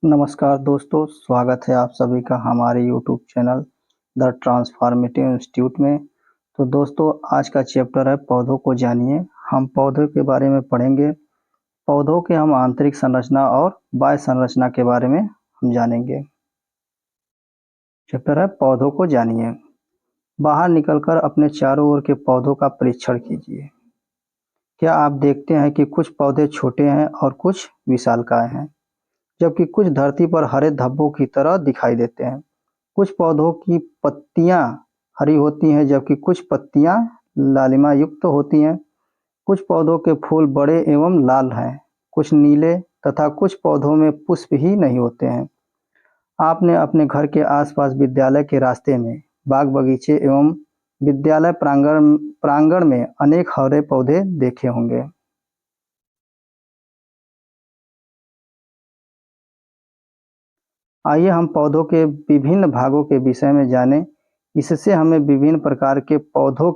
नमस्कार दोस्तों, स्वागत है आप सभी का हमारे YouTube channel the transformative institute में। तो दोस्तों, आज का चैप्टर है पौधों को जानिए। हम पौधों के बारे में पढ़ेंगे। पौधों के हम आंतरिक संरचना और बाह्य संरचना के बारे में हम जानेंगे। चैप्टर है पौधों को जानिए। बाहर निकलकर अपने चारों ओर के पौधों का परीक्षण कीजिए। क्या आप देखते हैं कि कुछ पौधे छोटे हैं और कुछ विशालकाय हैं, जबकि कुछ धरती पर हरे धब्बों की तरह दिखाई देते हैं। कुछ पौधों की पत्तियां हरी होती हैं, जबकि कुछ पत्तियां लालिमा युक्त होती हैं। कुछ पौधों के फूल बड़े एवं लाल हैं, कुछ नीले, तथा कुछ पौधों में पुष्प ही नहीं होते हैं। आपने अपने घर के आसपास विद्यालय के रास्ते में, बाग बगीचे एवं विद्यालय प्रांगण में अनेक हरे पौधे देखे होंगे। आइए हम पौधों के विभिन्न भागों के विषय में जानें। इससे हमें विभिन्न प्रकार के पौधों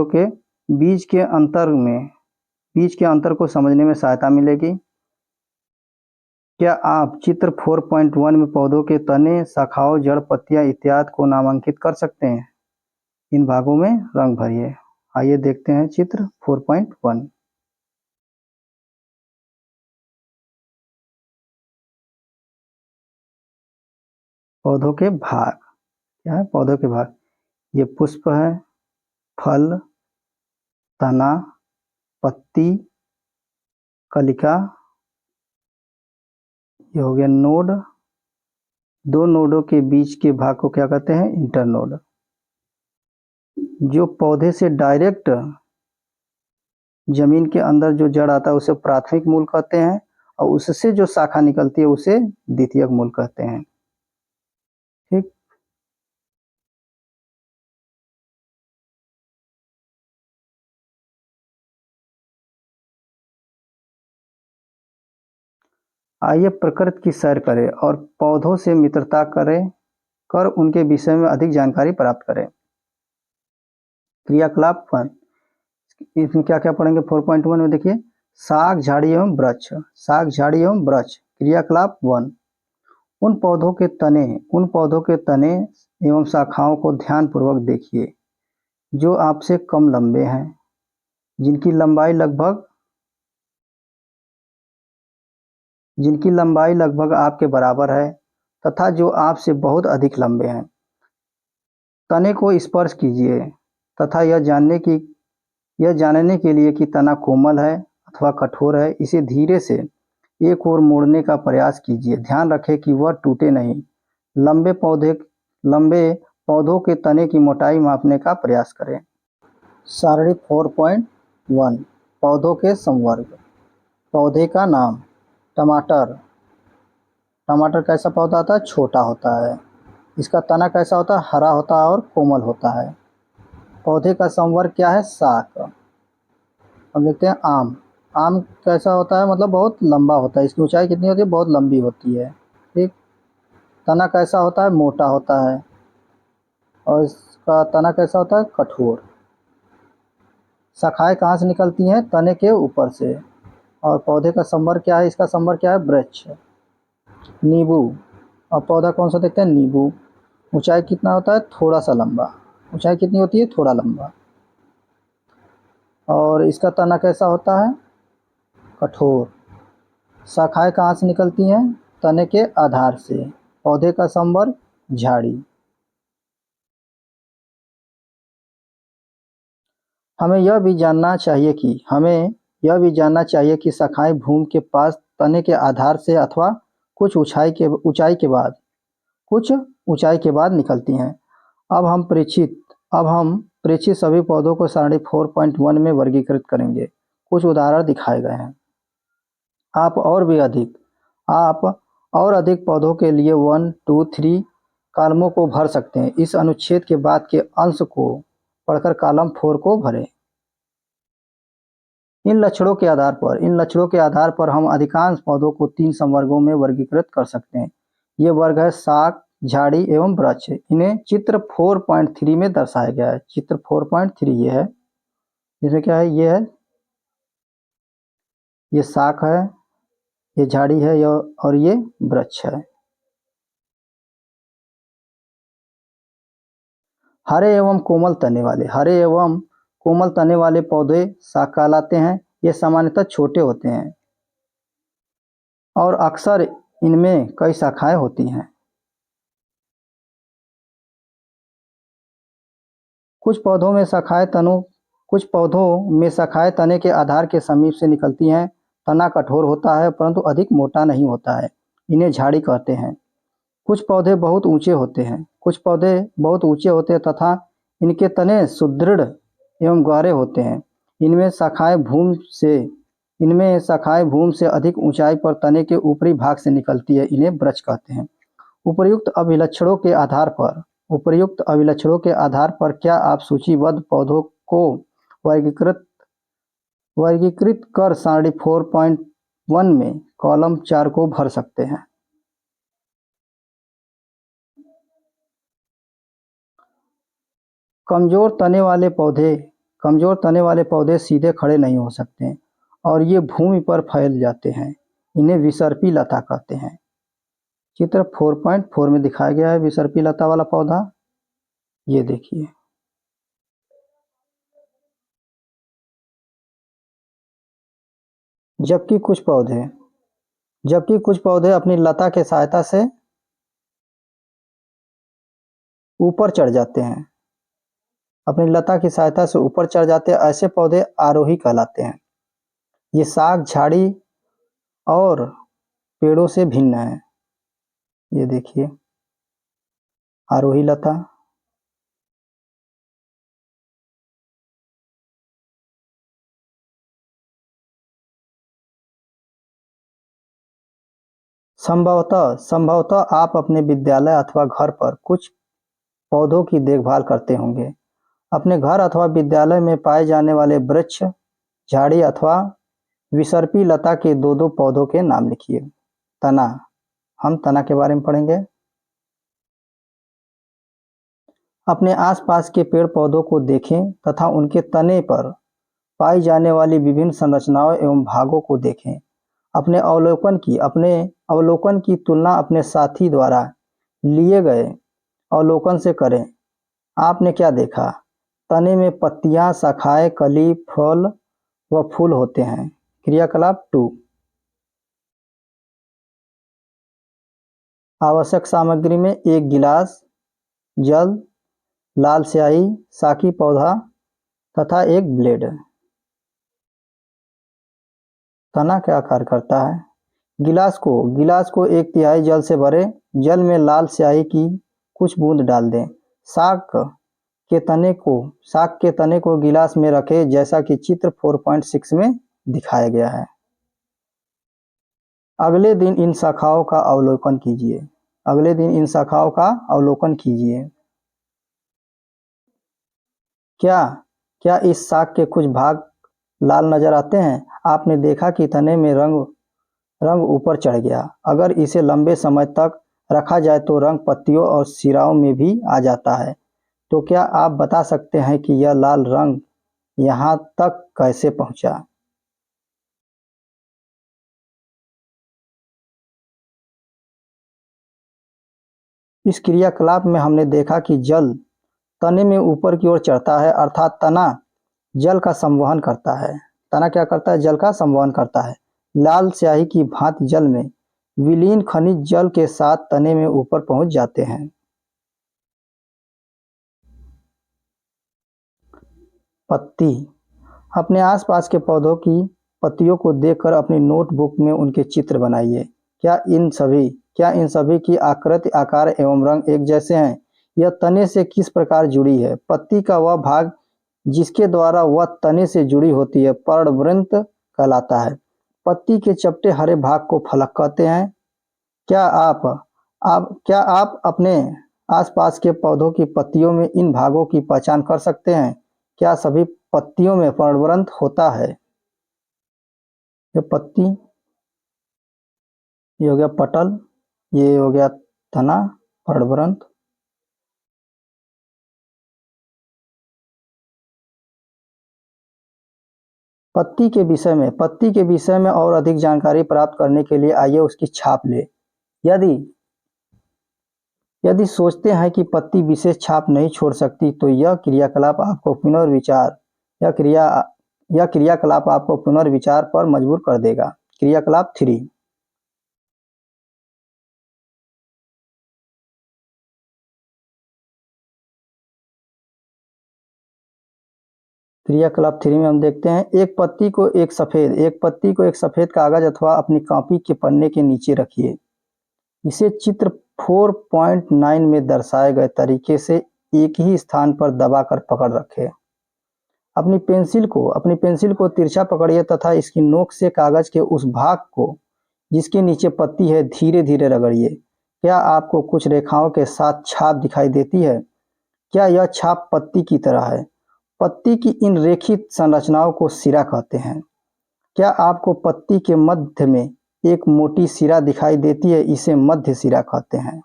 के बीज के अंतर को समझने में सहायता मिलेगी। क्या आप चित्र 4.1 में पौधों के तने, शाखाओं, जड़, पत्तियां इत्यादि को नामांकित कर सकते हैं? इन भागों में रंग भरिए। आइए देखते हैं चित्र 4.1। पौधों के भाग। क्या है? पौधों के भाग। ये पुष्प है, फल, तना, पत्ती, कलिका। ये हो गया नोड। दो नोडों के बीच के भाग को क्या कहते हैं? इंटरनोड। जो पौधे से डायरेक्ट जमीन के अंदर जो जड़ आता है उसे प्राथमिक मूल कहते हैं, और उससे जो शाखा निकलती है उसे द्वितीयक मूल कहते हैं। ठीक। आइए प्रकृति की सैर करें और पौधों से मित्रता कर उनके विषय में अधिक जानकारी प्राप्त करें। क्रियाकलाप 1। इसमें क्या क्या पढ़ेंगे? 4.1 में देखिए, शाक, झाड़ी एवं वृक्ष। शाक, झाड़ी एवं वृक्ष। क्रियाकलाप 1। उन पौधों के तने एवं शाखाओं को ध्यानपूर्वक देखिए जो आपसे कम लंबे हैं, जिनकी लंबाई लगभग आपके बराबर है, तथा जो आपसे बहुत अधिक लंबे हैं। तने को स्पर्श कीजिए तथा यह जानने के लिए कि तना कोमल है अथवा कठोर है, इसे धीरे से एक ओर मोड़ने का प्रयास कीजिए। ध्यान रखें कि वह टूटे नहीं। लंबे पौधों के तने की मोटाई मापने का प्रयास करें। सारणी 4.1। पौधों के संवर्ग। पौधे का नाम। टमाटर। टमाटर कैसा पौधा होता है? छोटा होता है। इसका तना कैसा होता है? हरा होता है और कोमल होता है। पौधे का संवर्ग क्या है? शाक। अब देखते हैं आम। आम कैसा होता है? मतलब बहुत लंबा होता है। इसकी ऊंचाई कितनी होती है? बहुत लंबी होती है। ठीक। तना कैसा होता है? मोटा होता है। और इसका तना कैसा होता है? कठोर। शाखाएं कहाँ से निकलती हैं? तने के ऊपर से। और पौधे का संवर्ग क्या है? इसका संवर्ग क्या है? वृक्ष। नींबू। और पौधा कौन सा देखते हैं? नींबू। ऊंचाई कितना होता है? थोड़ा सा लंबा। ऊंचाई कितनी होती है? थोड़ा लंबा। और इसका तना कैसा होता है? कठोर। शाखाएं कहाँ से निकलती हैं? तने के आधार से। पौधे का संवर्ग झाड़ी। हमें यह भी जानना चाहिए कि शाखाएं भूमि के पास तने के आधार से अथवा कुछ ऊंचाई के बाद निकलती हैं। अब हम प्रेक्षित सभी पौधों को सारणी 4.1 में वर्गीकृत करेंगे। कुछ उदाहरण दिखाए गए हैं। आप और अधिक पौधों के लिए 1, 2, 3 कॉलमों को भर सकते हैं। इस अनुच्छेद के बाद के अंश को पढ़कर कॉलम 4 को भरें। इन लक्षणों के आधार पर हम अधिकांश पौधों को 3 संवर्गों में वर्गीकृत कर सकते हैं। ये वर्ग है शाक, झाड़ी एवं वृक्ष। इन्हें चित्र 4.3 में दर्शाया गया है। चित्र 4.3 ये है। इसमें क्या है? ये है ये शाख है, ये झाड़ी है, और ये वृक्ष है। हरे एवं कोमल तने वाले, हरे एवं कोमल तने वाले पौधे शाख कहलाते हैं। ये सामान्यतः छोटे होते हैं और अक्सर इनमें कई शाखाएं होती हैं। कुछ पौधों में शाखाएं तने के आधार के समीप से निकलती हैं। तना कठोर होता है परंतु अधिक मोटा नहीं होता है। इन्हें झाड़ी कहते हैं। कुछ पौधे बहुत ऊंचे होते हैं तथा इनके तने सुदृढ़ एवं गहरे होते हैं। इनमें शाखाएं भूमि से अधिक ऊंचाई पर तने के ऊपरी भाग से निकलती है। इन्हें वृक्ष कहते हैं। उपर्युक्त अभिलक्षणों के आधार पर क्या आप सूचीबद्ध पौधों को वर्गीकृत वर्गीकृत कर सारणी 4.1 में कॉलम 4 को भर सकते हैं। कमजोर तने वाले पौधे सीधे खड़े नहीं हो सकते और ये भूमि पर फैल जाते हैं। इन्हें विसर्पी लता कहते हैं। चित्र 4.4 में दिखाया गया है विसर्पी लता वाला पौधा। ये देखिए, जबकि कुछ पौधे अपनी लता के सहायता से ऊपर चढ़ जाते हैं। ऐसे पौधे आरोही कहलाते हैं। ये शाख, झाड़ी और पेड़ों से भिन्न है। ये देखिए, आरोही लता। संभवतः आप अपने विद्यालय अथवा घर पर कुछ पौधों की देखभाल करते होंगे। अपने घर अथवा विद्यालय में पाए जाने वाले वृक्ष, झाड़ी अथवा विसर्पी लता के दो पौधों के नाम लिखिए। तना, हम तना के बारे में पढ़ेंगे। अपने आसपास के पेड़ पौधों को देखें तथा उनके तने पर पाई जाने वाली विभिन्न संरचनाओं एवं भागों को देखें। अपने अवलोकन की तुलना अपने साथी द्वारा लिए गए अवलोकन से करें। आपने क्या देखा? तने में पत्तियां, शाखाएं, कली, फल व फूल होते हैं। क्रियाकलाप 2। आवश्यक सामग्री में 1 गिलास जल, लाल स्याही, साकी पौधा तथा 1 ब्लेड। तना क्या कार्य करता है? गिलास को 1/3 जल से भरें। जल में लाल स्याही की कुछ बूंद डाल दें। शाक के तने को गिलास में रखें जैसा कि चित्र 4.6 में दिखाया गया है। अगले दिन इन शाखाओं का अवलोकन कीजिए। क्या इस शाक के कुछ भाग लाल नजर आते हैं? आपने देखा कि तने में रंग ऊपर चढ़ गया। अगर इसे लंबे समय तक रखा जाए तो रंग पत्तियों और सिराओं में भी आ जाता है। तो क्या आप बता सकते हैं कि यह लाल रंग यहाँ तक कैसे पहुँचा? इस क्रियाकलाप में हमने देखा कि जल तने में ऊपर की ओर चढ़ता है, अर्थात तना जल का संवहन करता है। तना क्या करता है? जल का संवहन करता है। लाल स्याही की भांति जल में विलीन खनिज जल के साथ तने में ऊपर पहुंच जाते हैं। पत्ती, अपने आसपास के पौधों की पत्तियों को देखकर अपनी नोटबुक में उनके चित्र बनाइए। क्या इन सभी की आकृति, आकार एवं रंग एक जैसे हैं? यह तने से किस प्रकार जुड़ी है? पत्ती का वह भाग जिसके द्वारा वह तने से जुड़ी होती है पर्णवृंत कहलाता है। पत्ती के चपटे हरे भाग को फलक कहते हैं। क्या आप अपने आसपास के पौधों की पत्तियों में इन भागों की पहचान कर सकते हैं? क्या सभी पत्तियों में पर्णवृंत होता है? ये पत्ती, ये हो गया पटल, ये हो गया तना, पर्णवृंत। पत्ती के विषय में और अधिक जानकारी प्राप्त करने के लिए आइए उसकी छाप ले। यदि यदि सोचते हैं कि पत्ती विशेष छाप नहीं छोड़ सकती तो यह क्रियाकलाप आपको पुनर्विचार यह क्रियाकलाप आपको पुनर्विचार पर मजबूर कर देगा। क्रियाकलाप 3। क्रियाकलाप 3 में हम देखते हैं एक पत्ती को एक सफेद कागज अथवा अपनी कॉपी के पन्ने के नीचे रखिए। इसे चित्र 4.9 में दर्शाए गए तरीके से एक ही स्थान पर दबाकर पकड़ रखें। अपनी पेंसिल को तिरछा पकड़िए तथा इसकी नोक से कागज के उस भाग को जिसके नीचे पत्ती है धीरे धीरे रगड़िए। क्या आपको कुछ रेखाओं के साथ छाप दिखाई देती है? क्या यह छाप पत्ती की तरह है? पत्ती की इन रेखित संरचनाओं को सिरा कहते हैं। क्या आपको पत्ती के मध्य में एक मोटी सिरा दिखाई देती है? इसे मध्य सिरा कहते हैं।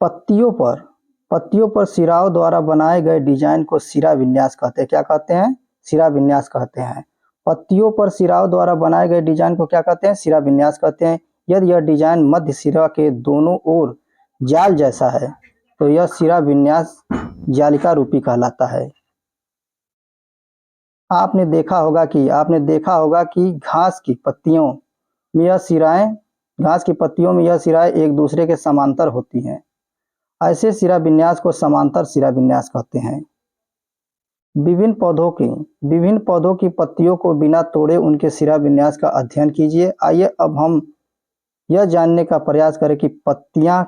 पत्तियों पर सिराओं द्वारा बनाए गए डिजाइन को सिरा विन्यास कहते हैं। क्या कहते हैं? सिरा विन्यास कहते हैं। पत्तियों पर सिराओं द्वारा बनाए गए डिजाइन को क्या कहते हैं? सिरा विन्यास कहते हैं। यदि यह डिजाइन मध्य सिरा के दोनों ओर जाल जैसा है तो यह सिरा विन्यास जालिका रूपी कहलाता है। आपने देखा होगा कि घास की पत्तियों में यह सिराएं एक दूसरे के समांतर होती हैं। ऐसे सिरा विन्यास को समांतर सिरा विन्यास कहते हैं। विभिन्न पौधों की पत्तियों को बिना तोड़े उनके सिरा विन्यास का अध्ययन कीजिए। आइए अब हम यह जानने का प्रयास करें कि पत्तियां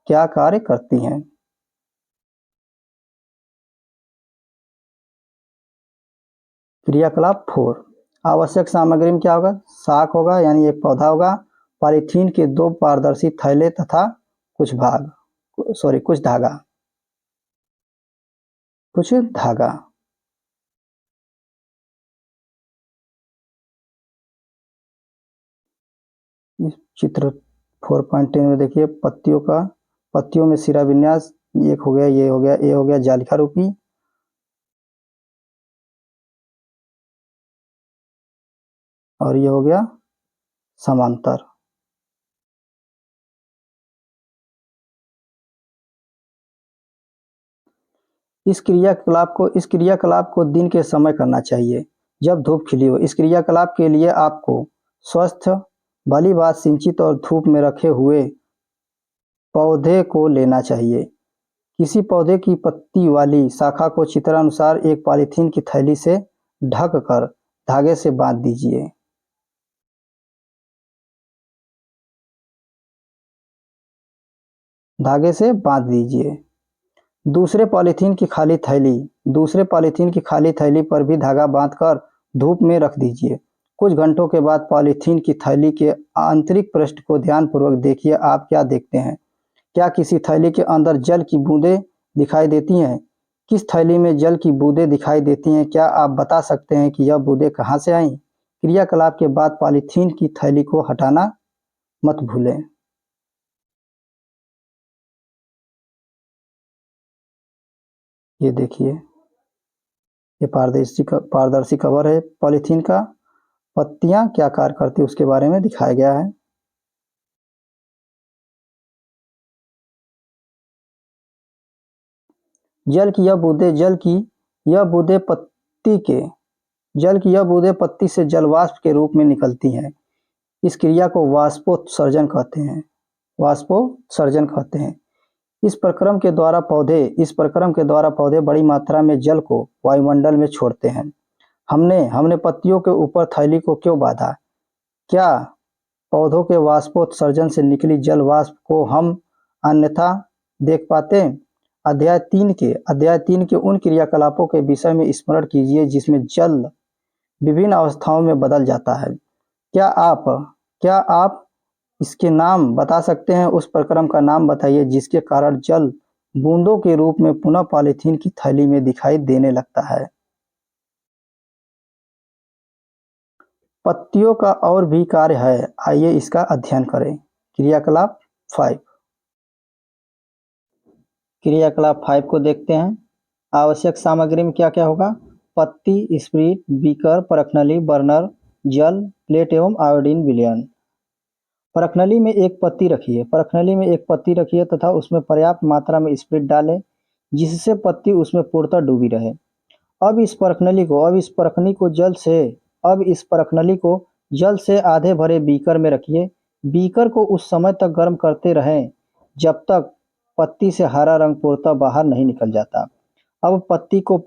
क्या कार्य करती हैं। क्रियाकलाप 4। आवश्यक सामग्री में क्या होगा? शाक होगा यानी एक पौधा होगा, पॉलीथीन के 2 पारदर्शी थैले तथा कुछ धागा। इस चित्र 4.10 में देखिए पत्तियों में सिरा विन्यास एक हो गया, ये हो गया जालिका रूपी। और ये हो गया समांतर। इस क्रियाकलाप को दिन के समय करना चाहिए जब धूप खिली हो। इस क्रियाकलाप के लिए आपको स्वस्थ भली बात सिंचित और धूप में रखे हुए पौधे को लेना चाहिए। किसी पौधे की पत्ती वाली शाखा को चित्रानुसार एक पॉलीथीन की थैली से ढक कर धागे से बांध दीजिए। दूसरे पॉलीथीन की खाली थैली पर भी धागा बांधकर धूप में रख दीजिए। कुछ घंटों के बाद पॉलीथीन की थैली के आंतरिक पृष्ठ को ध्यानपूर्वक देखिए। आप क्या देखते हैं? क्या किसी थैली के अंदर जल की बूंदें दिखाई देती हैं? किस थैली में जल की बूंदें दिखाई देती हैं? क्या आप बता सकते हैं कि यह बूंदें कहाँ से आईं? क्रियाकलाप के बाद पॉलीथीन की थैली को हटाना मत भूलें। ये देखिए, ये पारदर्शी कवर है पॉलीथीन का। पत्तियां क्या कार्य करती है उसके बारे में दिखाया गया है। जल की यह बूंदें पत्ती से जलवाष्प के रूप में निकलती हैं। इस क्रिया को वाष्पोत्सर्जन कहते हैं। इस प्रक्रम के द्वारा पौधे बड़ी मात्रा में जल को वायुमंडल में छोड़ते हैं। हमने पत्तियों के ऊपर थैली को क्यों बांधा? क्या पौधों के वाष्पोत्सर्जन से निकली जल वाष्प को हम अन्यथा देख पाते? अध्याय 3 के उन क्रियाकलापों के विषय में स्मरण कीजिए जिसमें जल विभिन्न अवस्थाओं में बदल जाता है। क्या आप इसके नाम बता सकते हैं? उस प्रक्रम का नाम बताइए जिसके कारण जल बूंदों के रूप में पुनः पॉलीथीन की थैली में दिखाई देने लगता है। पत्तियों का और भी कार्य है, आइए इसका अध्ययन करें। क्रियाकलाप 5। क्रियाकलाप 5 को देखते हैं। आवश्यक सामग्री में क्या क्या होगा? पत्ती, स्प्रिट, बीकर, परखनली, बर्नर, जल, प्लेट एवं आयोडीन विलयन। परखनली में एक पत्ती रखिए। परखनली में एक पत्ती रखिए तथा उसमें पर्याप्त मात्रा में स्प्रिट डालें जिससे पत्ती उसमें पूर्णतः डूबी रहे। अब इस परखनली को जल से आधे भरे बीकर में रखिए। बीकर को उस समय तक गर्म करते रहें जब तक पत्ती से हरा रंग पूर्णतः बाहर नहीं निकल जाता। अब पत्ती को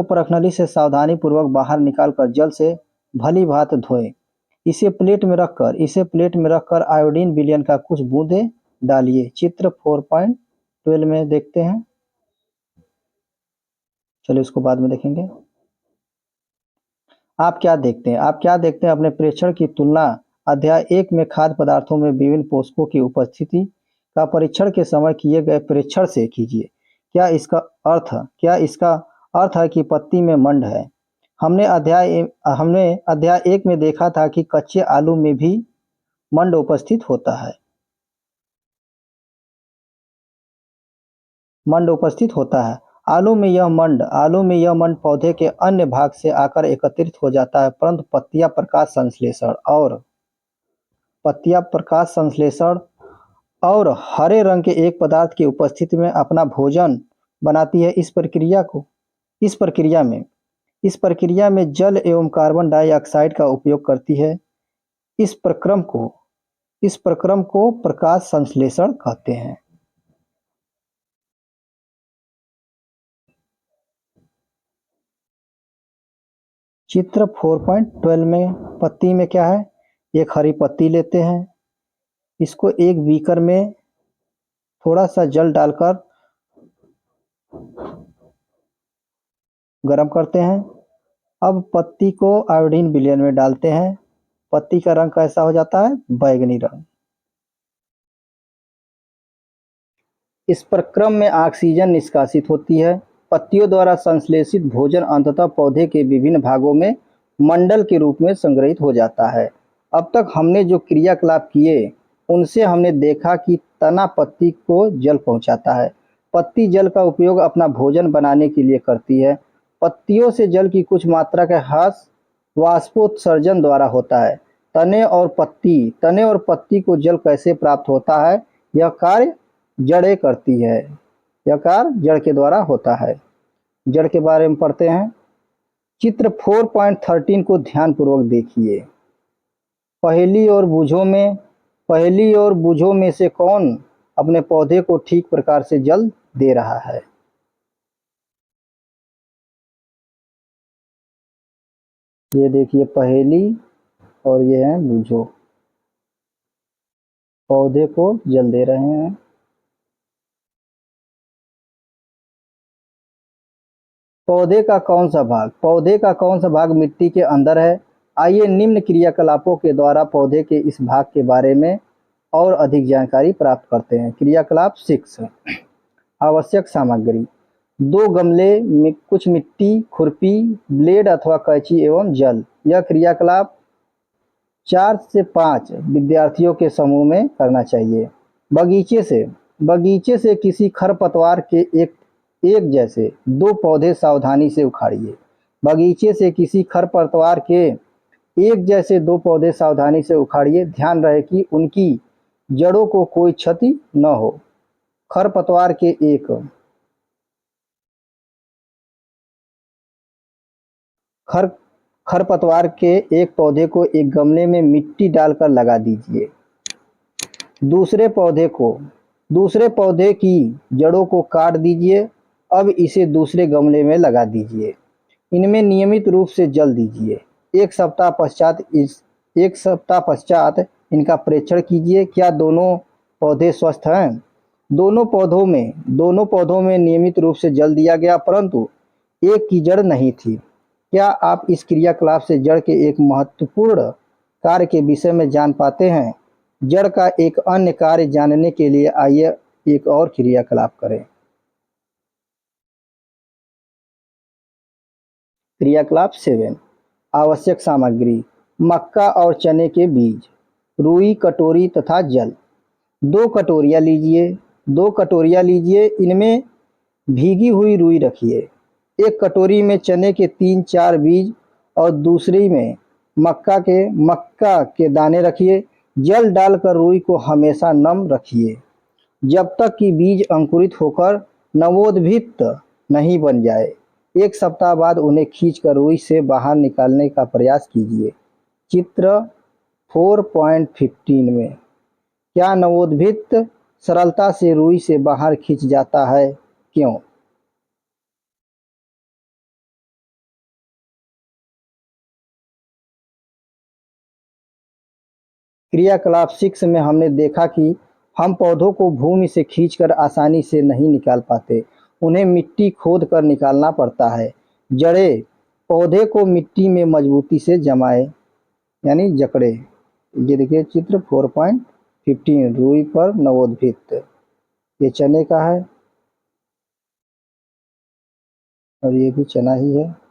परखनली से सावधानी पूर्वक बाहर निकालकर जल से भली भांति धोएं। इसे प्लेट में रखकर आयोडीन विलयन का कुछ बूंदे डालिए। चित्र 4.12 में देखते हैं। चलिए उसको बाद में देखेंगे। आप क्या देखते हैं? अपने प्रेक्षण की तुलना अध्याय 1 में खाद्य पदार्थों में विभिन्न पोषकों की उपस्थिति का परीक्षण के समय किए गए परीक्षण से कीजिए। क्या इसका अर्थ है कि पत्ती में मंड है? हमने अध्याय 1 में देखा था कि कच्चे आलू में भी मंड उपस्थित होता है। आलू में यह मंड पौधे के अन्य भाग से आकर एकत्रित हो जाता है, परंतु पत्तियां प्रकाश संश्लेषण और हरे रंग के एक पदार्थ की उपस्थिति में अपना भोजन बनाती है। इस प्रक्रिया में जल एवं कार्बन डाइऑक्साइड का उपयोग करती है। इस प्रक्रम को प्रकाश संश्लेषण कहते हैं। चित्र 4.12 में पत्ती में क्या है? एक हरी पत्ती लेते हैं, इसको एक बीकर में थोड़ा सा जल डालकर गर्म करते हैं। अब पत्ती को आयोडीन विलयन में डालते हैं। पत्ती का रंग कैसा हो जाता है? बैंगनी रंग। इस प्रक्रम में ऑक्सीजन निष्कासित होती है। पत्तियों द्वारा संश्लेषित भोजन अंततः पौधे के विभिन्न भागों में मंडल के रूप में संग्रहित हो जाता है। अब तक हमने जो क्रियाकलाप किए उनसे हमने देखा कि तना पत्ती को जल पहुंचाता है। पत्ती जल का उपयोग अपना भोजन बनाने के लिए करती है। पत्तियों से जल की कुछ मात्रा का ह्रास वाष्पोत्सर्जन द्वारा होता है। तने और पत्ती को जल कैसे प्राप्त होता है? यह कार्य जड़ें करती है। यह कार्य जड़ के द्वारा होता है। जड़ के बारे में पढ़ते हैं। चित्र 4.13 को ध्यानपूर्वक देखिए। पहली और बुझों में से कौन अपने पौधे को ठीक प्रकार से जल दे रहा है? ये देखिए पहेली और ये है बुझो, पौधे को जल दे रहे हैं। पौधे का कौन सा भाग मिट्टी के अंदर है? आइए निम्न क्रियाकलापों के द्वारा पौधे के इस भाग के बारे में और अधिक जानकारी प्राप्त करते हैं। क्रियाकलाप 6। आवश्यक सामग्री: 2 गमले में कुछ मिट्टी, खुरपी, ब्लेड अथवा कैंची एवं जल। यह क्रियाकलाप 4 से 5 विद्यार्थियों के समूह में करना चाहिए। बगीचे से किसी खरपतवार के एक जैसे 2 पौधे सावधानी से उखाड़िए। ध्यान रहे कि उनकी जड़ों को कोई क्षति न हो। खरपतवार के एक पौधे को एक गमले में मिट्टी डालकर लगा दीजिए। दूसरे पौधे की जड़ों को काट दीजिए। अब इसे दूसरे गमले में लगा दीजिए। इनमें नियमित रूप से जल दीजिए। एक सप्ताह पश्चात इनका परीक्षण कीजिए। क्या दोनों पौधे स्वस्थ हैं? दोनों पौधों में नियमित रूप से जल दिया गया, परंतु एक की जड़ नहीं थी। क्या आप इस क्रियाकलाप से जड़ के एक महत्वपूर्ण कार्य के विषय में जान पाते हैं? जड़ का एक अन्य कार्य जानने के लिए आइए एक और क्रियाकलाप करें। क्रियाकलाप 7। आवश्यक सामग्री: मक्का और चने के बीज, रुई, कटोरी तथा जल। 2 कटोरियां लीजिए। 2 कटोरियाँ लीजिए, इनमें भीगी हुई रुई रखिए। एक कटोरी में चने के 3-4 बीज और दूसरी में मक्का के दाने रखिए। जल डालकर रुई को हमेशा नम रखिए जब तक कि बीज अंकुरित होकर नवोद्भित नहीं बन जाए। 1 सप्ताह बाद उन्हें खींचकर रुई से बाहर निकालने का प्रयास कीजिए। चित्र 4.15 में क्या नवोद्भित सरलता से रुई से बाहर खींच जाता है? क्यों? क्रियाकलाप 6 में हमने देखा कि हम पौधों को भूमि से खींचकर आसानी से नहीं निकाल पाते, उन्हें मिट्टी खोद कर निकालना पड़ता है। जड़ें पौधे को मिट्टी में मजबूती से जमाए यानी जकड़े। ये देखिए चित्र 4.15 रुई पर नवोद्भित। ये चने का है और ये भी चना ही है।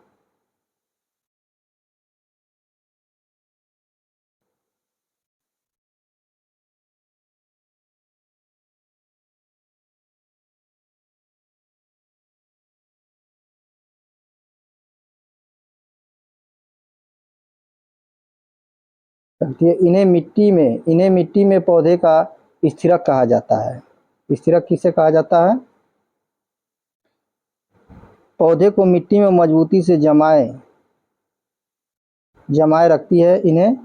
इन्हें मिट्टी में पौधे का स्थिरक कहा जाता है। स्थिरक किसे कहा जाता है? पौधे को मिट्टी में मजबूती से जमाए रखती है। इन्हें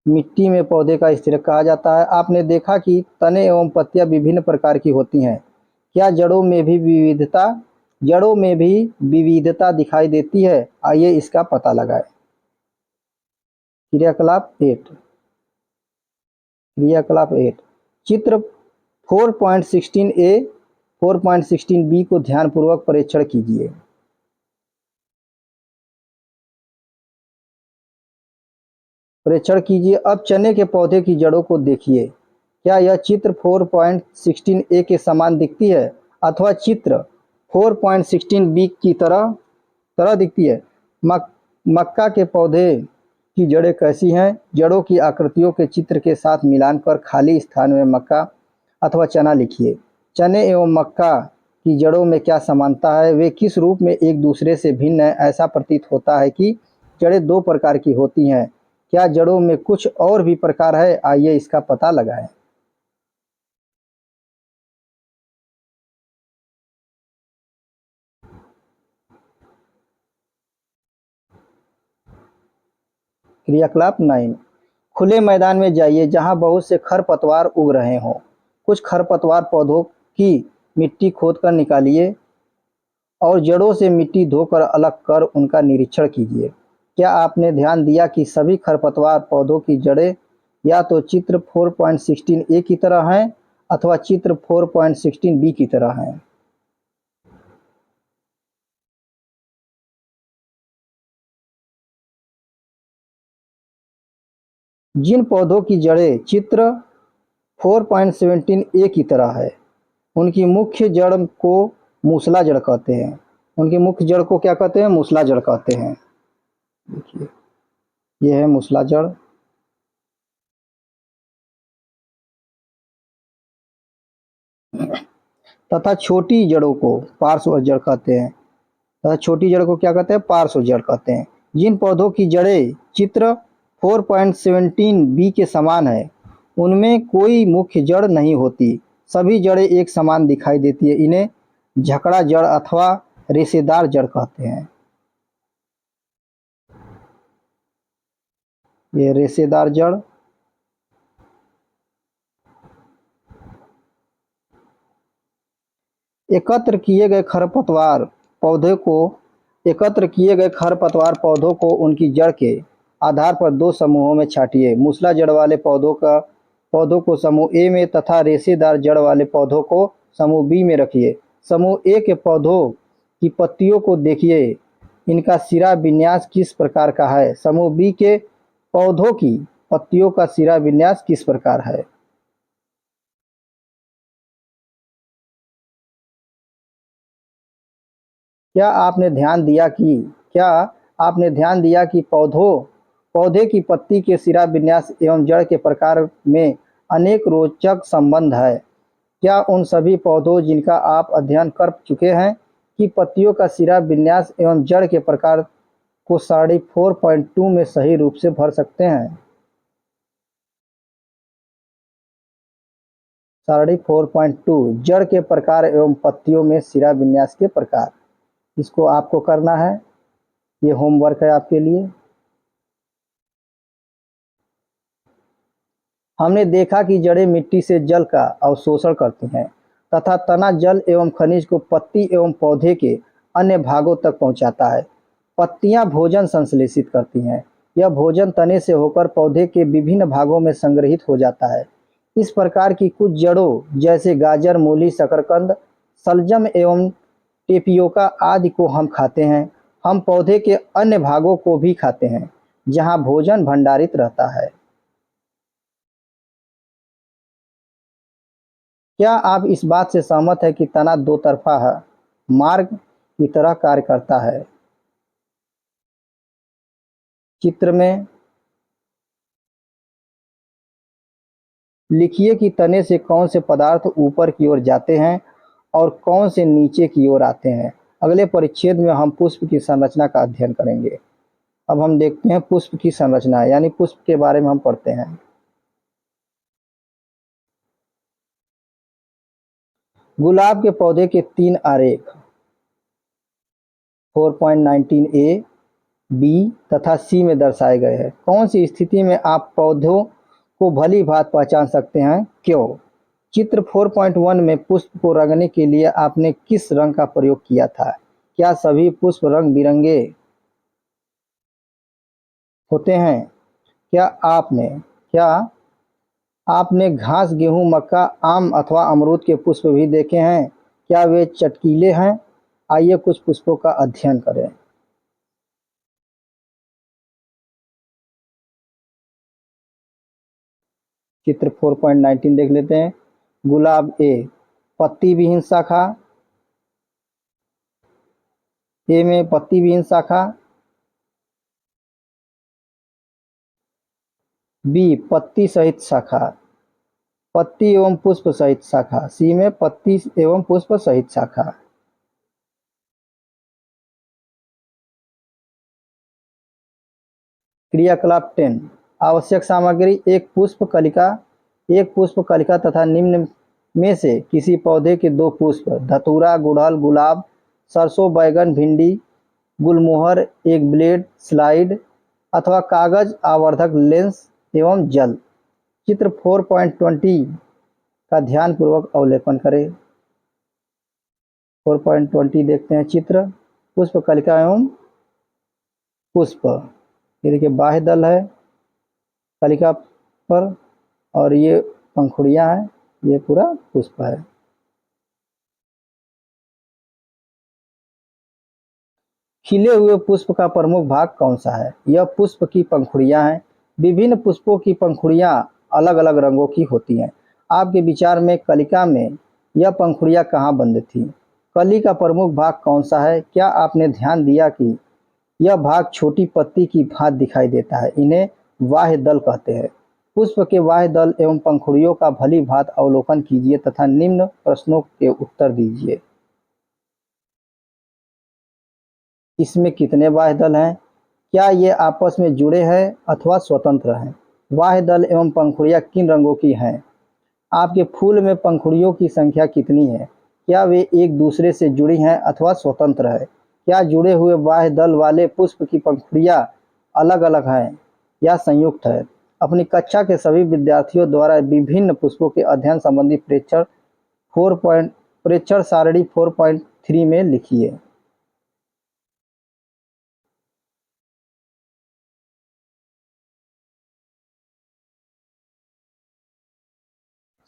मिट्टी में पौधे का स्थिरक कहा जाता है। आपने देखा कि तने एवं पत्तियां विभिन्न प्रकार की होती हैं। क्या जड़ों में भी विविधता दिखाई देती है? आइए इसका पता लगाएं। क्रियाकलाप 8 चित्र 4.16 ए 4.16 बी को ध्यानपूर्वक परीक्षण कीजिए। अब चने के पौधे की जड़ों को देखिए। क्या यह चित्र 4.16 ए के समान दिखती है अथवा चित्र 4.16 बी की तरह दिखती है? मक्का के पौधे की जड़ें कैसी हैं? जड़ों की आकृतियों के चित्र के साथ मिलान कर खाली स्थान में मक्का अथवा चना लिखिए। चने एवं मक्का की जड़ों में क्या समानता है? वे किस रूप में एक दूसरे से भिन्न हैं? ऐसा प्रतीत होता है कि जड़ें 2 प्रकार की होती हैं। क्या जड़ों में कुछ और भी प्रकार है? आइए इसका पता लगाएं। क्रियाकलाप 9 खुले मैदान में जाइए जहां बहुत से खरपतवार उग रहे हों। कुछ खरपतवार पौधों की मिट्टी खोदकर निकालिए और जड़ों से मिट्टी धोकर अलग कर उनका निरीक्षण कीजिए। क्या आपने ध्यान दिया कि सभी खरपतवार पौधों की जड़ें या तो चित्र 4.16 ए की तरह हैं अथवा चित्र 4.16 बी की तरह हैं? जिन पौधों की जड़ें चित्र 4.17 ए की तरह है, उनकी मुख्य जड़ को मूसला जड़ कहते हैं। उनकी मुख्य जड़ को क्या कहते हैं? मूसला जड़ कहते हैं। देखिए यह है मूसला जड़। तथा छोटी जड़ों को पार्श्व जड़ कहते हैं। तथा छोटी जड़ को क्या कहते हैं? पार्श्व जड़ कहते हैं। जिन पौधों की जड़ें चित्र 4.17 बी के समान है, उनमें कोई मुख्य जड़ नहीं होती, सभी जड़ें एक समान दिखाई देती है। इन्हें झकड़ा जड़ अथवा रेशेदार जड़ कहते हैं। ये रेशेदार जड़। एकत्र किए गए खरपतवार पौधों को उनकी जड़ के आधार पर 2 समूहों में छांटिए। मूसला जड़ वाले पौधों को समूह ए में तथा रेशेदार जड़ वाले पौधों को समूह बी में रखिए। समूह ए के पौधों की पत्तियों को देखिए, इनका सिरा विन्यास किस प्रकार का है? समूह बी के पौधों की पत्तियों का सिरा विन्यास किस प्रकार है? क्या आपने ध्यान दिया कि पौधे की पत्ती के सिरा विन्यास एवं जड़ के प्रकार में अनेक रोचक संबंध है? क्या उन सभी पौधों जिनका आप अध्ययन कर चुके हैं कि पत्तियों का सिरा, विन्यास एवं जड़ के प्रकार को सारणी 4.2 में सही रूप से भर सकते हैं? सारणी 4.2 जड़ के प्रकार एवं पत्तियों में सिरा विन्यास के प्रकार, इसको आपको करना है। ये होमवर्क है आपके लिए। हमने देखा कि जड़ें मिट्टी से जल का अवशोषण करती हैं तथा तना जल एवं खनिज को पत्ती एवं पौधे के अन्य भागों तक पहुंचाता है। पत्तियां भोजन संश्लेषित करती हैं। यह भोजन तने से होकर पौधे के विभिन्न भागों में संग्रहित हो जाता है। इस प्रकार की कुछ जड़ों जैसे गाजर, मूली, शकरकंद, शलजम एवं टेपियोका आदि को हम खाते हैं। हम पौधे के अन्य भागों को भी खाते हैं जहां भोजन भंडारित रहता है। क्या आप इस बात से सहमत हैं कि तना दो तरफा मार्ग की तरह कार्य करता है? चित्र में लिखिए कि तने से कौन से पदार्थ ऊपर की ओर जाते हैं और कौन से नीचे की ओर आते हैं। अगले परिच्छेद में हम पुष्प की संरचना का अध्ययन करेंगे। अब हम देखते हैं पुष्प की संरचना, यानी पुष्प के बारे में हम पढ़ते हैं। गुलाब के पौधे के 3 आरेख 4.19a, बी तथा सी में दर्शाए गए हैं। कौन सी स्थिति में आप पौधों को भली भांति पहचान सकते हैं, क्यों? चित्र 4.1 में पुष्प को रंगने के लिए आपने किस रंग का प्रयोग किया था? क्या सभी पुष्प रंग बिरंगे होते हैं? क्या आपने घास, गेहूं, मक्का, आम अथवा अमरूद के पुष्प भी देखे हैं? क्या वे चटकीले हैं? आइए कुछ पुष्पों का अध्ययन करें। चित्र 4.19 देख लेते हैं। गुलाब ए, पत्ती विहीन शाखा। ए में पत्ती विहीन शाखा। बी, पत्ती सहित शाखा। पत्ती एवं पुष्प सहित शाखा। सी में पत्ती एवं पुष्प सहित शाखा। क्रियाकलाप 10। आवश्यक सामग्री एक पुष्प कलिका तथा निम्न में से किसी पौधे के 2 पुष्प, धतूरा, गुड़हल, गुलाब, सरसों, बैगन, भिंडी, गुलमोहर, एक ब्लेड, स्लाइड अथवा कागज आवर्धक लेंस एवं जल। चित्र 4.20 का ध्यानपूर्वक अवलोकन करें। 4.20 देखते हैं चित्र। पुष्प कलिका एवं पुष्प, ये देखिए बाह्य दल है कलिका पर और ये पंखुड़ियां हैं, ये पूरा पुष्प है। खिले हुए पुष्प का प्रमुख भाग कौन सा है? यह पुष्प की पंखुड़ियां हैं। विभिन्न पुष्पों की पंखुड़ियां अलग अलग रंगों की होती हैं। आपके विचार में कलिका में यह पंखुड़ियां कहाँ बंद थी? कली का प्रमुख भाग कौन सा है? क्या आपने ध्यान दिया कि यह भाग छोटी पत्ती की भांति दिखाई देता है? इन्हें बाह्य दल कहते हैं। पुष्प के बाह्य दल एवं पंखुड़ियों का भली भांति अवलोकन कीजिए तथा निम्न प्रश्नों के उत्तर दीजिए। इसमें कितने बाह्य दल हैं? क्या ये आपस में जुड़े हैं अथवा स्वतंत्र हैं? बाह्य दल एवं पंखुड़ियां किन रंगों की हैं? आपके फूल में पंखुड़ियों की संख्या कितनी है? क्या वे एक दूसरे से जुड़ी हैं अथवा स्वतंत्र है? क्या जुड़े हुए बाह्य दल वाले पुष्प की पंखुड़ियां अलग अलग हैं या संयुक्त है? अपनी कक्षा के सभी विद्यार्थियों द्वारा विभिन्न पुष्पों के अध्ययन संबंधी प्रेक्षण सारणी 4.3 में लिखिए।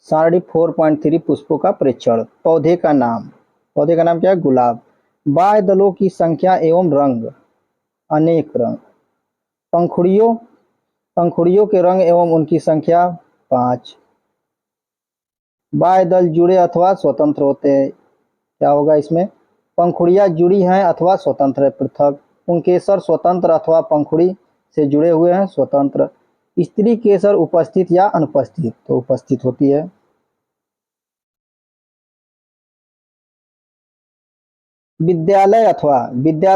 सारणी 4.3 पुष्पों का प्रेक्षण। पौधे का नाम क्या है? गुलाब। बाह्य दलों की संख्या एवं रंग, अनेक रंग। पंखुड़ियों पंखुड़ियों के रंग एवं उनकी संख्या 5। बाह्य दल जुड़े अथवा स्वतंत्र होते हैं, क्या होगा इसमें? पंखुड़ियां जुड़ी हैं अथवा स्वतंत्र है, पृथक। पुंकेसर स्वतंत्र अथवा पंखुड़ी से जुड़े हुए हैं, स्वतंत्र। स्त्री केसर उपस्थित या अनुपस्थित, तो उपस्थित होती है। विद्यालय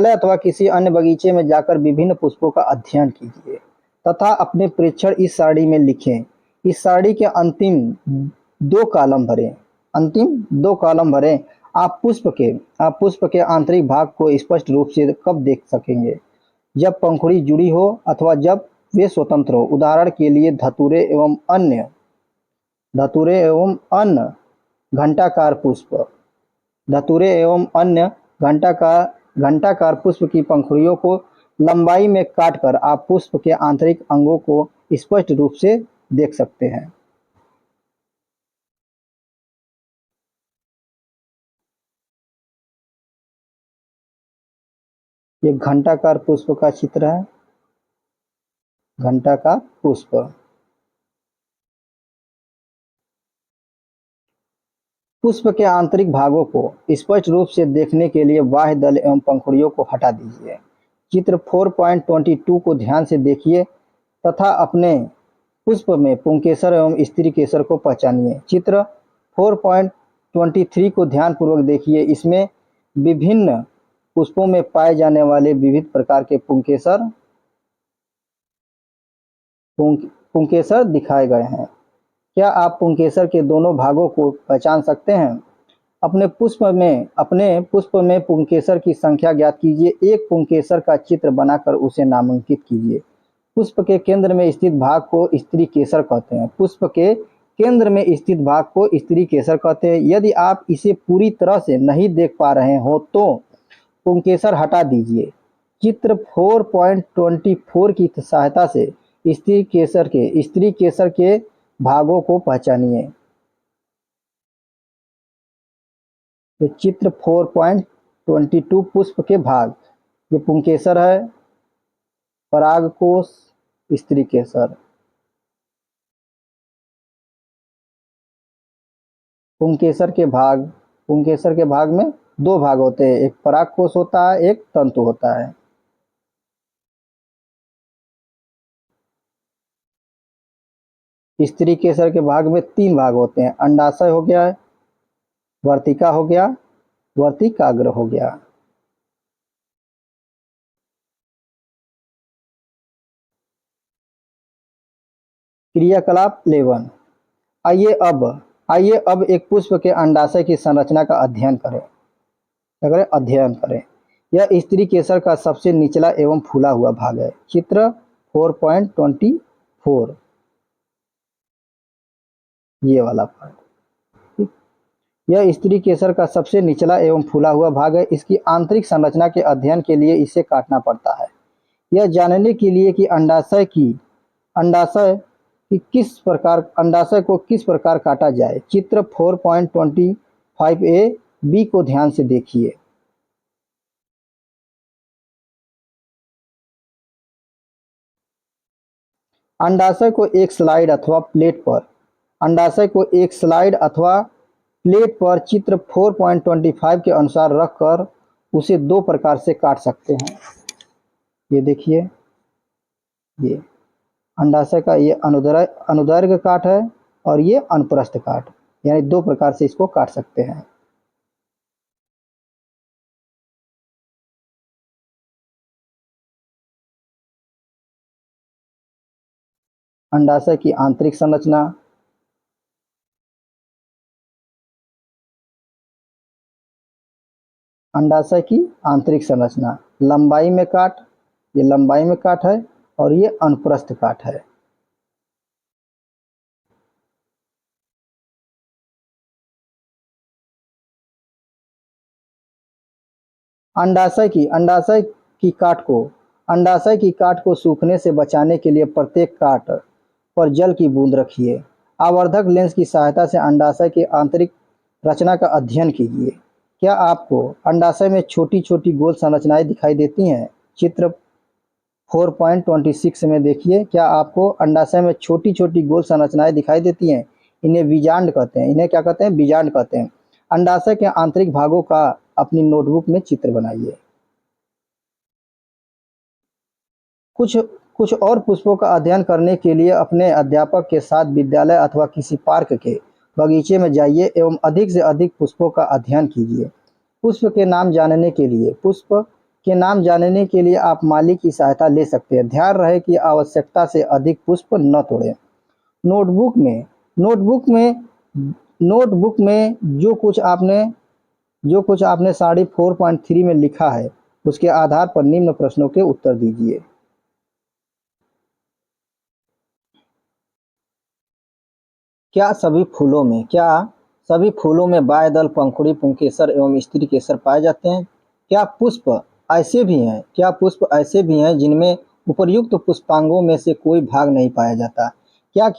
अथवा किसी अन्य बगीचे में जाकर विभिन्न पुष्पों का अध्ययन कीजिए तथा अपने प्रेक्षण इस सारणी में लिखें। इस सारणी के अंतिम 2 कॉलम भरें। आप पुष्प के आंतरिक भाग को स्पष्ट रूप से कब देख सकेंगे? जब पंखुड़ी जुड़ी हो अथवा जब वे स्वतंत्र हो। उदाहरण के लिए धतूरे एवं अन्य घंटाकार पुष्प। धतूरे एवं अन्य घंटाकार पुष्प की पंखुड़ियों को लंबाई में काटकर आप पुष्प के आंतरिक अंगों को स्पष्ट रूप से देख सकते हैं। ये घंटाकार पुष्प का चित्र है। घंटाकार पुष्प। पुष्प के आंतरिक भागों को स्पष्ट रूप से देखने के लिए बाह्य दल एवं पंखुड़ियों को हटा दीजिए। चित्र 4.22 को ध्यान से देखिए तथा अपने पुष्प में पुंकेसर एवं स्त्री केसर को पहचानिए। चित्र 4.23 को ध्यानपूर्वक देखिए। इसमें विभिन्न पुष्पों में पाए जाने वाले विविध प्रकार के पुंकेसर दिखाए गए हैं। क्या आप पुंकेसर के दोनों भागों को पहचान सकते हैं? अपने पुष्प में पुंकेसर की संख्या ज्ञात कीजिए। एक पुंकेसर का चित्र बनाकर उसे नामांकित कीजिए। पुष्प के केंद्र में स्थित भाग को स्त्री केसर कहते हैं। पुष्प के केंद्र में स्थित भाग को स्त्री केसर कहते हैं। यदि आप इसे पूरी तरह से नहीं देख पा रहे हो तो पुंकेसर हटा दीजिए। चित्र 4.24 की सहायता से स्त्री केसर के भागों को पहचानिए। तो चित्र 4.22 पुष्प के भाग। ये पुंकेसर है, परागकोश, स्त्री केसर। पुंकेसर के भाग में 2 भाग होते हैं, एक परागकोश होता है, एक तंतु होता है। स्त्री केसर के भाग में 3 भाग होते हैं, अंडाशय हो गया, वर्तिका हो गया, वर्तिकाग्र हो गया। क्रियाकलाप 11। आइए अब एक पुष्प के अंडाशय की संरचना का अध्ययन करें। यह स्त्री केसर का सबसे निचला एवं फूला हुआ भाग है। चित्र 4.24। ये वाला पार्ट। यह स्त्री केसर का सबसे निचला एवं फूला हुआ भाग है। इसकी आंतरिक संरचना के अध्ययन के लिए इसे काटना पड़ता है, यह जानने के लिए कि अंडाशय को किस प्रकार काटा जाए। चित्र 4.25a बी को ध्यान से देखिए। अंडाशय को एक स्लाइड अथवा प्लेट पर चित्र 4.25 के अनुसार रखकर उसे 2 प्रकार से काट सकते हैं। ये देखिए, ये अंडाशय का ये अनुदैर्घ्य काट है और ये अनुप्रस्थ काट, यानी 2 प्रकार से इसको काट सकते हैं। अंडाशय की आंतरिक संरचना। अंडाशय की आंतरिक संरचना, लंबाई में काट, ये लंबाई में काट है और ये अनुप्रस्थ काट है। अंडाशय की काट को सूखने से बचाने के लिए प्रत्येक काट पर जल की बूंद रखिए। आवर्धक लेंस की सहायता से अंडाशय की आंतरिक रचना का अध्ययन कीजिए। क्या आपको अंडाशय में छोटी-छोटी गोल संरचनाएं दिखाई देती हैं? चित्र 4.26 में देखिए, क्या आपको अंडाशय में छोटी-छोटी गोल संरचनाएं दिखाई देती हैं? इन्हें बीजांड कहते हैं। इन्हें क्या कहते हैं? बीजांड कहते हैं। अंडाशय के आंतरिक भागों का अपनी नोटबुक में चित्र बनाइए। कुछ और पुष्पों का अध्ययन करने के लिए अपने अध्यापक के साथ विद्यालय अथवा किसी पार्क के बगीचे में जाइए एवं अधिक से अधिक पुष्पों का अध्ययन कीजिए। पुष्प के नाम जानने के लिए आप माली की सहायता ले सकते हैं। ध्यान रहे कि आवश्यकता से अधिक पुष्प न तोड़ें। नोटबुक में नोटबुक में नोटबुक में जो कुछ आपने साड़ी 4.3 में लिखा है, उसके आधार पर निम्न प्रश्नों के उत्तर दीजिए। क्या सभी फूलों में बाह्यदल, पंखुड़ी, पुंकेसर एवं स्त्री केसर पाए जाते हैं? क्या पुष्प पुष्प ऐसे भी हैं जिनमें उपर्युक्त पुष्पांगों में से कोई भाग नहीं पाया जाता? क्या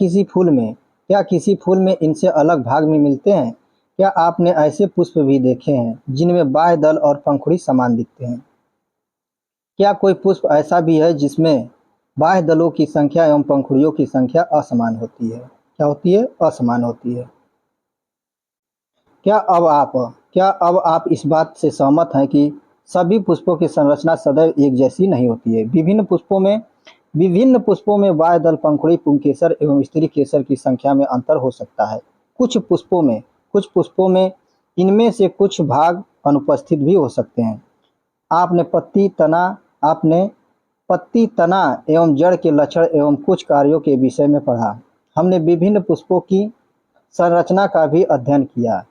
किसी फूल में इनसे अलग भाग में मिलते हैं? क्या आपने ऐसे पुष्प भी देखे हैं जिनमें बाह्यदल और पंखुड़ी समान दिखते हैं? क्या कोई पुष्प ऐसा भी है जिसमें बाह्य दलों की संख्या एवं पंखुड़ियों की संख्या असमान होती है? क्या होती है? असमान होती है। क्या अब आप इस बात से सहमत हैं कि सभी पुष्पों की संरचना सदैव एक जैसी नहीं होती है? विभिन्न पुष्पों में बाह्य दल, पंखुड़ी, पुंकेसर एवं स्त्री केसर की संख्या में अंतर हो सकता है। कुछ पुष्पों में इनमें से कुछ भाग अनुपस्थित भी हो सकते हैं। आपने पत्ती, तना एवं जड़ के लक्षण एवं कुछ कार्यों के विषय में पढ़ा। हमने विभिन्न पुष्पों की संरचना का भी अध्ययन किया।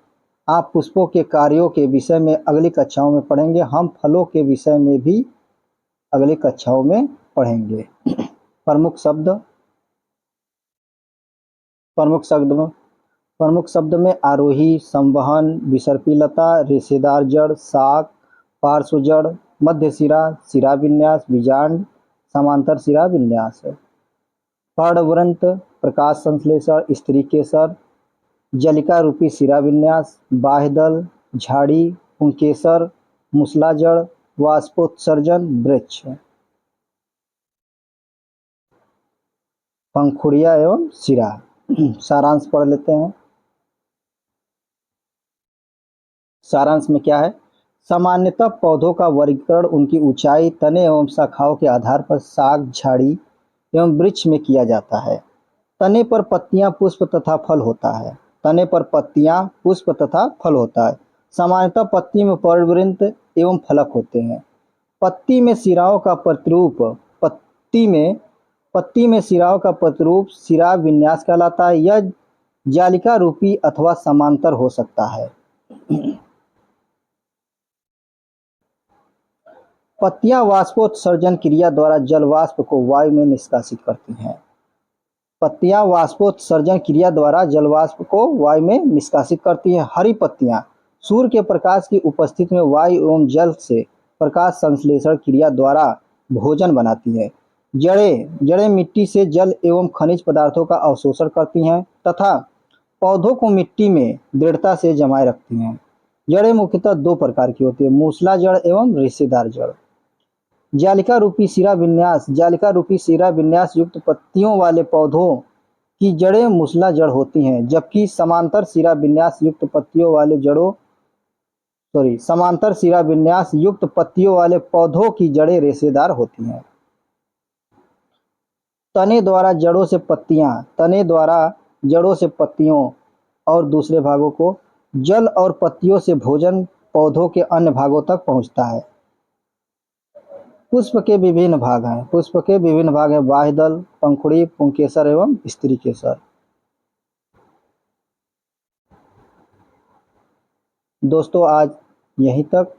आप पुष्पों के कार्यों के विषय में अगली कक्षाओं में पढ़ेंगे। हम फलों के विषय में भी अगली कक्षाओं में पढ़ेंगे। प्रमुख शब्द में आरोही, संवहन, विसर्पी लता, रेशेदार जड़, शाख, पार्श्व जड़, मध्य सिरा, सिरा विन्यास, बीजांड, समांतर सिरा विन्यास। पर्णवृंत, प्रकाश संश्लेषण, स्त्री केसर, जलिका रूपी सिरा विन्यास, बाह्यदल, झाड़ी, पुंकेसर, मूसलाजड़, वाष्पोत्सर्जन, वृक्ष। पंखुड़ियाँ एवं सिरा। सारांश पढ़ लेते हैं। सारांश में क्या है? सामान्यतः पौधों का वर्गीकरण उनकी ऊंचाई, तने एवं शाखाओं के आधार पर शाख, झाड़ी एवं वृक्ष में किया जाता है। तने पर पत्तियां, पुष्प तथा फल होता है। सामान्यतः पत्ती में पर्णवृंत एवं फलक होते हैं। पत्ती में सिराओं का प्रतिरूप सिरा विन्यास कहलाता है। यह जालिका रूपी अथवा समांतर हो सकता है। पत्तियां वाष्पोत्सर्जन क्रिया द्वारा जल वाष्प को वायु में निष्कासित करती हैं। हरी पत्तियां सूर्य के प्रकाश की उपस्थिति में वायु एवं जल से प्रकाश संश्लेषण क्रिया द्वारा भोजन बनाती है। जड़ें मिट्टी से जल एवं खनिज पदार्थों का अवशोषण करती हैं तथा पौधों को मिट्टी में दृढ़ता से जमाए रखती हैं। जड़ें मुख्यतः दो प्रकार की होती है, मूसला जड़ एवं रेशेदार जड़। जालिका रूपी सिरा विन्यास युक्त पत्तियों वाले पौधों की जड़ें मूसला जड़ होती हैं, जबकि समांतर सिरा विन्यास युक्त पत्तियों वाले पौधों की जड़ें रेशेदार होती हैं। तने द्वारा जड़ों से पत्तियों और दूसरे भागों को, जल और पत्तियों से भोजन पौधों के अन्य भागों तक पहुंचता है। पुष्प के विभिन्न भाग हैं बाह्यदल, पंखुड़ी, पुंकेसर एवं स्त्री केसर। दोस्तों आज यहीं तक।